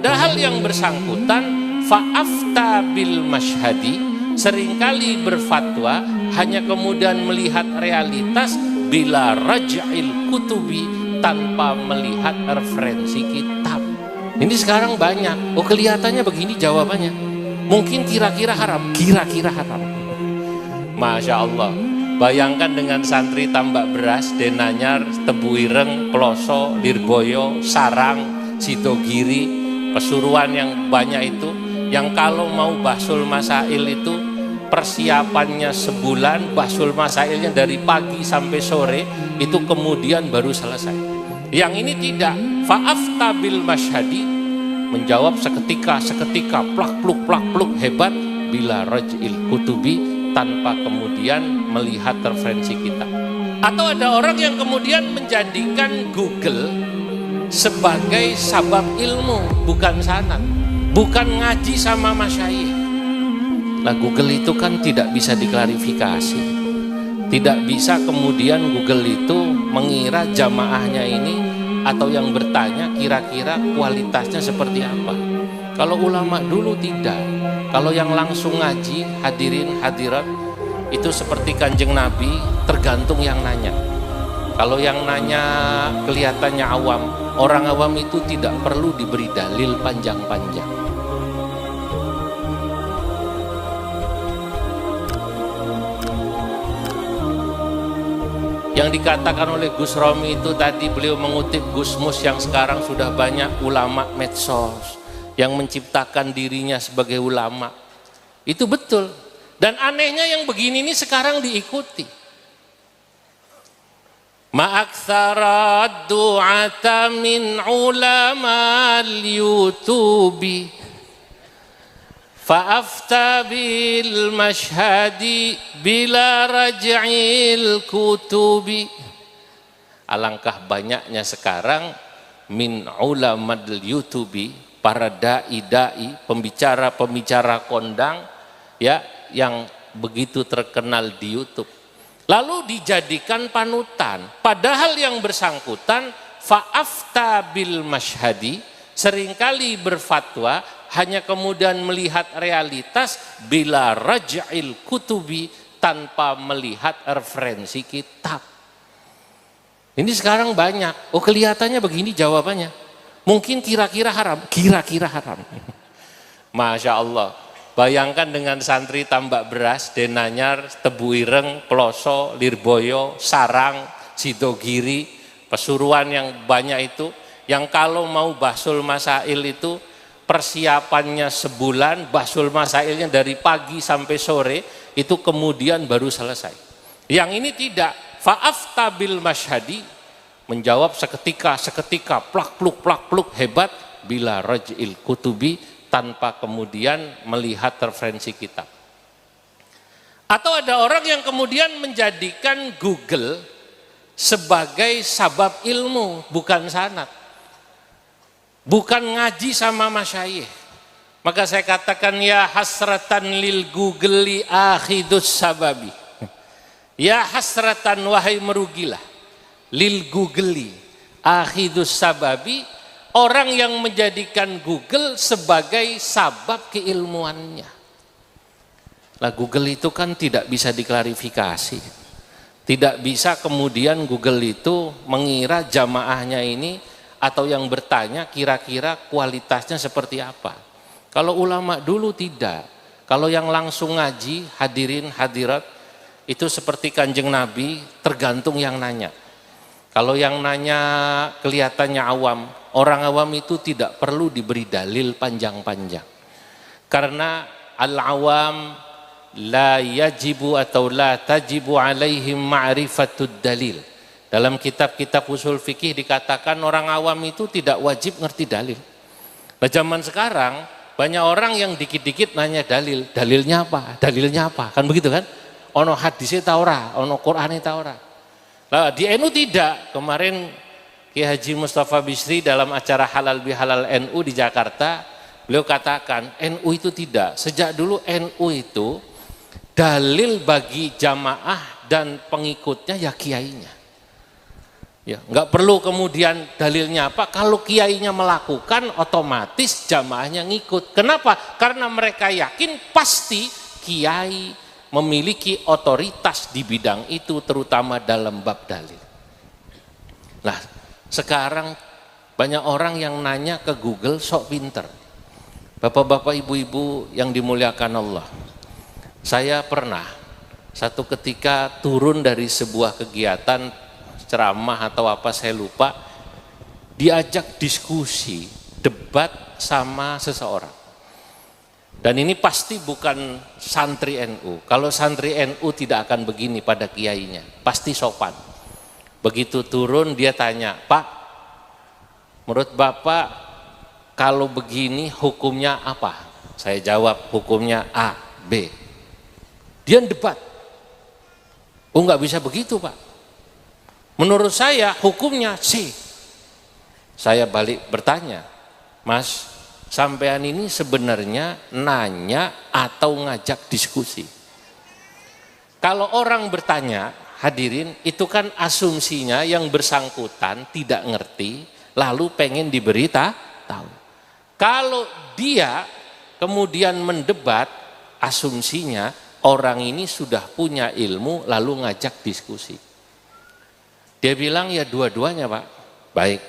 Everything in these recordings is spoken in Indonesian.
Padahal yang bersangkutan fa'afta bil masyhadi, seringkali berfatwa hanya kemudian melihat realitas bila raj'il kutubi, tanpa melihat referensi kitab. Ini sekarang banyak. Oh, kelihatannya begini jawabannya. Mungkin kira-kira haram, kira-kira haram. Masya Allah. Bayangkan dengan santri tambak beras, Denanyar, Tebu Ireng, Peloso, Lirboyo, Sarang, Sidogiri, Pesuruan yang banyak itu, yang kalau mau bahsul masail itu persiapannya sebulan, bahsul masailnya dari pagi sampai sore, itu kemudian baru selesai. Yang ini tidak, fa'afta bil masyhadi, menjawab seketika, plak pluk hebat, bila raj'il kutubi, tanpa kemudian melihat referensi kita. Atau ada orang yang kemudian menjadikan Google sebagai sabab ilmu, bukan sanad, bukan ngaji sama masyayikh. Nah, Google itu kan tidak bisa diklarifikasi, tidak bisa kemudian Google itu mengira jamaahnya ini atau yang bertanya kira-kira kualitasnya seperti apa. Kalau ulama dulu tidak. Kalau yang langsung ngaji, hadirin hadirat, itu seperti Kanjeng Nabi, tergantung yang nanya. Kalau yang nanya kelihatannya awam, orang awam itu tidak perlu diberi dalil panjang-panjang. Yang dikatakan oleh Gus Romi itu tadi, beliau mengutip Gus Mus yang sekarang sudah banyak ulama medsos yang menciptakan dirinya sebagai ulama. Itu betul. Dan anehnya yang begini ini sekarang diikuti. Ma'aktsara du'ata min ulama al-yutubi fa'afta bil masyhadi bila raj'il kutubi. Alangkah banyaknya sekarang min ulama al-yutubi, para dai-dai, pembicara-pembicara kondang ya, yang begitu terkenal di YouTube, lalu dijadikan panutan. Padahal yang bersangkutan fa'afta bil masyhadi, seringkali berfatwa hanya kemudian melihat realitas bila raj'il kutubi, tanpa melihat referensi kitab. Ini sekarang banyak. Oh, kelihatannya begini jawabannya. Mungkin kira-kira haram, kira-kira haram. Masya Allah. Bayangkan dengan santri tambak beras, Denanyar, Tebu Ireng, Peloso, Lirboyo, Sarang, Sidogiri, Pesuruan yang banyak itu, yang kalau mau bahsul masail itu persiapannya sebulan, bahsul masailnya dari pagi sampai sore, itu kemudian baru selesai. Yang ini tidak, fa'afta bil masyhadi, menjawab seketika, plak pluk hebat, bila raj'il kutubi, tanpa kemudian melihat referensi kitab. Atau ada orang yang kemudian menjadikan Google sebagai sabab ilmu, bukan sanad, bukan ngaji sama masyayikh. Maka saya katakan, ya hasratan lil Google li akhidus sababi, ya hasratan, wahai merugilah, lil Google akhidus sababi, orang yang menjadikan Google sebagai sabab keilmuannya. Lah, Google itu kan tidak bisa diklarifikasi, tidak bisa kemudian Google itu mengira jamaahnya ini atau yang bertanya kira-kira kualitasnya seperti apa. Kalau ulama dulu tidak. Kalau yang langsung ngaji, hadirin hadirat, itu seperti Kanjeng Nabi, tergantung yang nanya. Kalau yang nanya kelihatannya awam, orang awam itu tidak perlu diberi dalil panjang-panjang. Karena al-awam la yajibu atau la tajibu alaihim ma'rifatud dalil. Dalam kitab-kitab usul fikih dikatakan orang awam itu tidak wajib ngerti dalil. Nah, zaman sekarang banyak orang yang dikit-dikit nanya dalil. Dalilnya apa? Dalilnya apa? Kan begitu kan? Ono hadisnya ta ora, ono Qur'ane ta ora. Nah, di NU tidak. Kemarin Kiai Haji Mustafa Bisri dalam acara Halal Bihalal NU di Jakarta, beliau katakan NU itu tidak. Sejak dulu NU itu dalil bagi jamaah dan pengikutnya ya kiainya. Ya, nggak perlu kemudian dalilnya apa, kalau kiainya melakukan otomatis jamaahnya ngikut. Kenapa? Karena mereka yakin pasti kiai memiliki otoritas di bidang itu, terutama dalam bab dalil. Nah, sekarang banyak orang yang nanya ke Google sok pinter. Bapak-bapak, ibu-ibu yang dimuliakan Allah, saya pernah satu ketika turun dari sebuah kegiatan ceramah atau apa saya lupa, diajak diskusi, debat sama seseorang. Dan ini pasti bukan santri NU. Kalau santri NU tidak akan begini pada kiainya, pasti sopan. Begitu turun dia tanya, Pak, menurut Bapak kalau begini hukumnya apa? Saya jawab, hukumnya A, B. Dia debat. Oh, nggak bisa begitu, Pak. Menurut saya hukumnya C. Saya balik bertanya, Mas, sampean ini sebenarnya nanya atau ngajak diskusi? Kalau orang bertanya, hadirin, itu kan asumsinya yang bersangkutan tidak ngerti, lalu pengen tahu. Kalau dia kemudian mendebat, asumsinya orang ini sudah punya ilmu lalu ngajak diskusi. Dia bilang ya dua-duanya, Pak. Baik,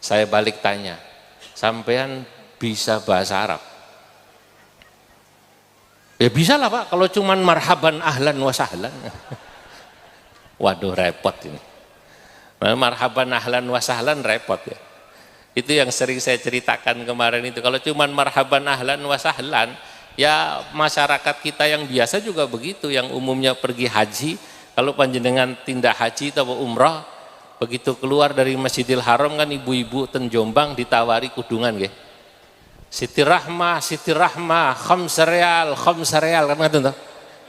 saya balik tanya, sampean bisa bahasa Arab? Ya bisa lah, Pak, kalau cuman marhaban ahlan wa sahlan. Waduh, repot ini. Marhaban ahlan wa sahlan repot ya. Itu yang sering saya ceritakan kemarin itu. Kalau cuman marhaban ahlan wa sahlan, ya masyarakat kita yang biasa juga begitu, yang umumnya pergi haji. Kalau panjenengan tindak haji atau umrah, begitu keluar dari Masjidil Haram kan ibu-ibu ten Jombang ditawari kudungan nggih. Siti Rahmah, khams real kan ngoten to.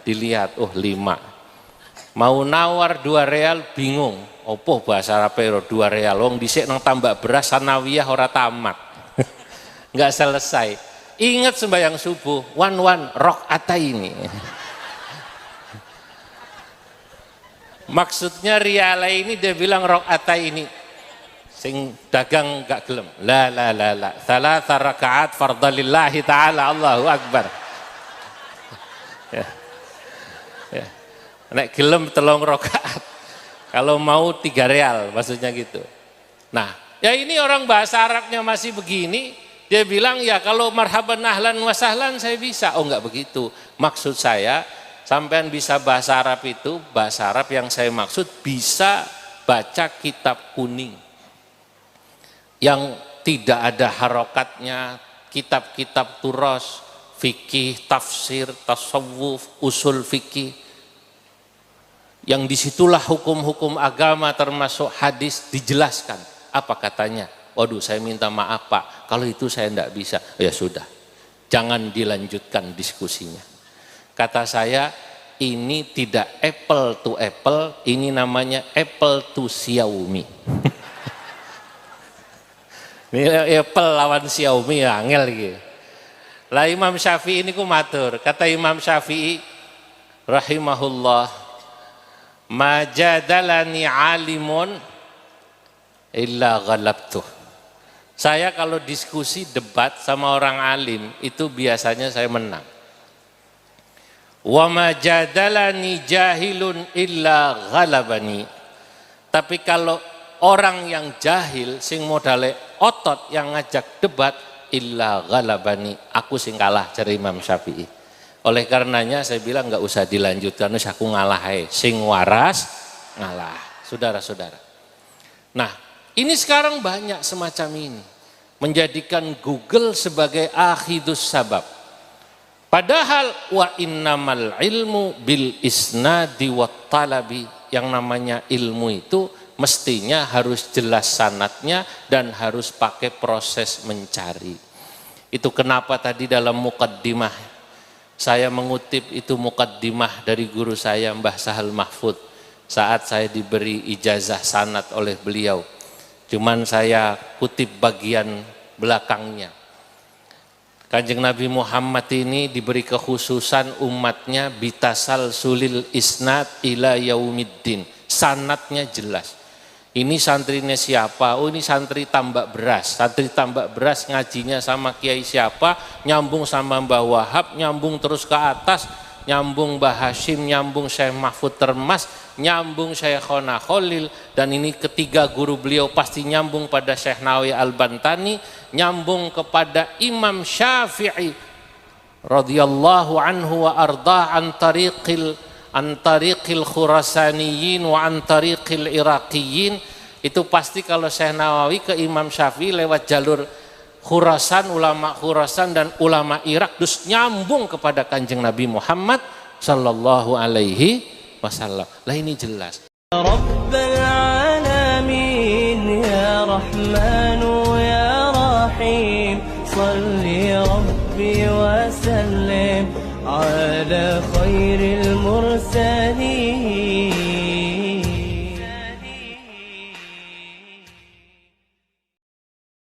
Dilihat, oh 5. Mau nawar 2 real bingung. Opo bahasa Arab 2 real. Wong dhisik nang tambak beras sanawiyah ora tamat. Enggak selesai. Ingat sembahyang subuh, wan rakaataini. Maksudnya riala ini dia bilang rakaataini. Sing dagang gak gelem. La. Thalatha rakaat fardalillahi ta'ala, Allahu Akbar. Ya. Nek gelem 3 rakaat. Kalau mau 3 real, maksudnya gitu. Nah, ya ini orang bahasa Arabnya masih begini, dia bilang ya kalau marhaban ahlan wa sahlan saya bisa. Oh enggak begitu. Maksud saya, sampean bisa bahasa Arab itu, bahasa Arab yang saya maksud bisa baca kitab kuning yang tidak ada harokatnya, kitab-kitab turos, fikih, tafsir, tasawuf, usul fikih, yang disitulah hukum-hukum agama termasuk hadis dijelaskan. Apa katanya? Waduh, saya minta maaf Pak, kalau itu saya tidak bisa. Ya sudah, jangan dilanjutkan diskusinya. Kata saya, ini tidak apple to apple, ini namanya apple to Xiaomi. Ini apple lawan Xiaomi ya, angel gitu. Lah Imam Syafi'i ini ku matur, kata Imam Syafi'i rahimahullah, majadalani alimun illa ghalabtuh. Saya kalau diskusi debat sama orang alim itu biasanya saya menang. Wa majadalani jahilun illa ghalabani. Tapi kalau orang yang jahil sing modale otot yang ngajak debat, illa ghalabani, aku sing kalah, cari Imam Syafi'i. Oleh karenanya saya bilang nggak usah dilanjutkan, wis aku ngalah ae, sing waras ngalah. Saudara-saudara. Nah, ini sekarang banyak semacam ini, menjadikan Google sebagai akhidus sabab. Padahal wa innamal ilmu bil isnadi wat talabi, yang namanya ilmu itu mestinya harus jelas sanadnya dan harus pakai proses mencari. Itu kenapa tadi dalam muqaddimah saya mengutip itu muqaddimah dari guru saya Mbah Sahal Mahfud saat saya diberi ijazah sanad oleh beliau. Cuman saya kutip bagian belakangnya. Kanjeng Nabi Muhammad ini diberi kekhususan umatnya bitasal sulil isnad ila yaumiddin. Sanadnya jelas. Ini santrinya siapa? Oh ini santri Tambak Beras. Santri Tambak Beras ngajinya sama kiai siapa? Nyambung sama Mbah Wahab, nyambung terus ke atas, nyambung Mbah Hashim, nyambung Syekh Mahfud Termas, nyambung Syekhona Khalil, dan ini ketiga guru beliau pasti nyambung pada Syekh Nawawi Al-Bantani, nyambung kepada Imam Syafi'i radhiyallahu anhu wa arda an tariqil Khurasaniyin wa an tariqil Iraqiyin. Itu pasti kalau Syekh Nawawi ke Imam Syafi'i lewat jalur Khurasan, ulama Khurasan dan ulama Irak, terus nyambung kepada Kanjeng Nabi Muhammad sallallahu alaihi wasallam. Lah ini jelas. Rabbal alamin ya Rahmanu ya Rahim, salli rabbi wa sallim ala khairil mursalin.